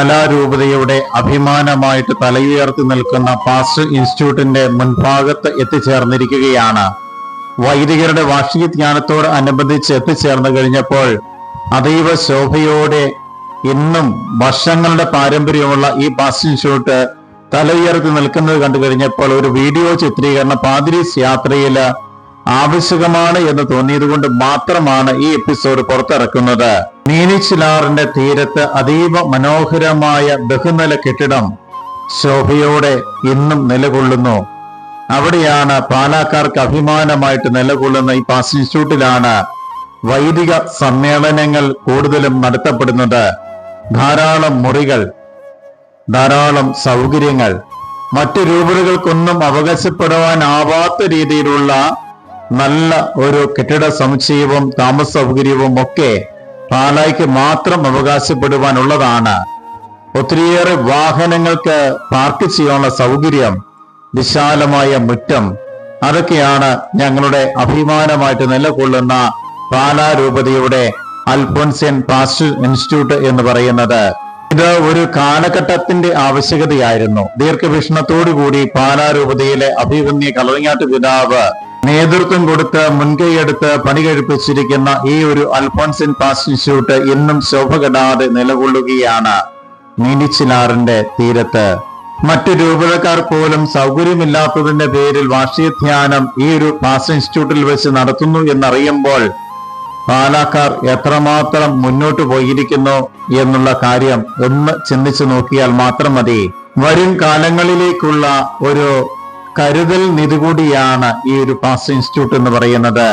കലാരൂപതയുടെ അഭിമാനമായിട്ട് തലയുയർത്തി നിൽക്കുന്ന പാസ്റ്റർ ഇൻസ്റ്റിറ്റ്യൂട്ടിന്റെ മുൻഭാഗത്ത് എത്തിച്ചേർന്നിരിക്കുകയാണ്. വൈദികരുടെ വാർഷിക ധ്യാനത്തോട് അനുബന്ധിച്ച് എത്തിച്ചേർന്നു കഴിഞ്ഞപ്പോൾ അതീവ ശോഭയോടെ ഇന്നും വർഷങ്ങളുടെ പാരമ്പര്യമുള്ള ഈ പാസ്റ്റർ ഇൻസ്റ്റിറ്റ്യൂട്ട് തലയുയർത്തി നിൽക്കുന്നത് കണ്ടു കഴിഞ്ഞപ്പോൾ ഒരു വീഡിയോ ചിത്രീകരണ പാതിരീസ് യാത്രയില് ആവശ്യകമാണ് എന്ന് തോന്നിയത് കൊണ്ട് മാത്രമാണ് ഈ എപ്പിസോഡ് പുറത്തിറക്കുന്നത്. മീനിച്ചിലാറിന്റെ തീരത്ത് അതീവ മനോഹരമായ ബഹുനില കെട്ടിടം ശോഭയോടെ ഇന്നും നിലകൊള്ളുന്നു. അവിടെയാണ് പാലാക്കാർക്ക് അഭിമാനമായിട്ട് നിലകൊള്ളുന്ന ഈ പാസ്റ്റർ ഇൻസ്റ്റിറ്റ്യൂട്ടിലാണ് വൈദിക സമ്മേളനങ്ങൾ കൂടുതലും നടത്തപ്പെടുന്നത്. ധാരാളം മുറികൾ, ധാരാളം സൗകര്യങ്ങൾ, മറ്റു രൂപതകൾക്കൊന്നും അവകാശപ്പെടുവാനാവാത്ത രീതിയിലുള്ള നല്ല ഒരു കെട്ടിട സമുച്ചയവും താമസ സൗകര്യവും ഒക്കെ പാലായ്ക്ക് മാത്രം അവകാശപ്പെടുവാനുള്ളതാണ്. ഒത്തിരിയേറെ വാഹനങ്ങൾക്ക് പാർക്ക് ചെയ്യാനുള്ള സൗകര്യം, വിശാലമായ മുറ്റം, അതൊക്കെയാണ് ഞങ്ങളുടെ അഭിമാനമായിട്ട് നിലകൊള്ളുന്ന പാലാ രൂപതയുടെ അൽഫോൻസ്യൻ പാസ്റ്റർ ഇൻസ്റ്റിറ്റ്യൂട്ട് എന്ന് പറയുന്നത്. ഇത് ഒരു കാലഘട്ടത്തിന്റെ ആവശ്യകതയായിരുന്നു. ദീർഘവീക്ഷണത്തോടുകൂടി പാലാ രൂപതയിലെ അഭിവന്യ കളറിങ്ങാട്ട് പിതാവ് നേതൃത്വം കൊടുത്ത് മുൻകൈയെടുത്ത് പണി കഴിപ്പിച്ചിരിക്കുന്ന ഈ ഒരു അൽഫോൻസ്യൻ പാസ്റ്റർ ഇൻസ്റ്റിറ്റ്യൂട്ട് ഇന്നും ശോഭ കെടാതെ നിലകൊള്ളുകയാണ് മീനിച്ചിലാറിന്റെ തീരത്ത്. മറ്റു രൂപതക്കാർ പോലും സൗകര്യമില്ലാത്തതിന്റെ പേരിൽ വാർഷിക ധ്യാനം ഈ ഒരു പാസ്റ്റർ ഇൻസ്റ്റിറ്റ്യൂട്ടിൽ വെച്ച് നടത്തുന്നു എന്നറിയുമ്പോൾ പാലാക്കാർ എത്രമാത്രം മുന്നോട്ട് പോയിരിക്കുന്നു എന്നുള്ള കാര്യം ഒന്ന് ചിന്തിച്ചു നോക്കിയാൽ മാത്രം മതി. വരും കാലങ്ങളിലേക്കുള്ള ഒരു കരുതൽ നിധി കൂടിയാണ് ഈ ഒരു പാസ്റ്റർ ഇൻസ്റ്റിറ്റ്യൂട്ട് എന്ന് പറയുന്നത്.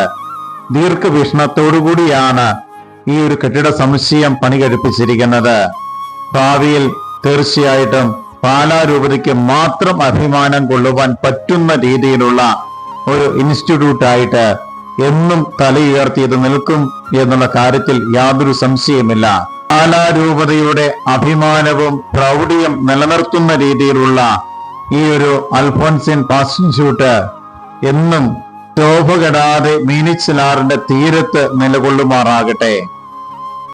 ദീർഘവീക്ഷണത്തോടുകൂടിയാണ് ഈ ഒരു കെട്ടിട സമുച്ചയം പണി കഴിപ്പിച്ചിരിക്കുന്നത്. ഭാവിയിൽ തീർച്ചയായിട്ടും പാലാ രൂപതയ്ക്ക് മാത്രം അഭിമാനം കൊള്ളുവാൻ പറ്റുന്ന രീതിയിലുള്ള ഒരു ഇൻസ്റ്റിറ്റ്യൂട്ടായിട്ട് എന്നും തലയുയർത്തിയത് നിൽക്കും എന്നുള്ള കാര്യത്തിൽ യാതൊരു സംശയമില്ല. പാലാ രൂപതയുടെ അഭിമാനവും പ്രൗഢിയും നിലനിർത്തുന്ന രീതിയിലുള്ള ഈ ഒരു അൽഫോൻസ്യൻ പാസ്റ്റർ ഇൻസ്റ്റിറ്റ്യൂട്ട് എന്നും ശോഭ കെടാതെ മീനിച്ചിലാറിന്റെ തീരത്ത് നിലകൊള്ളുമാറാകട്ടെ.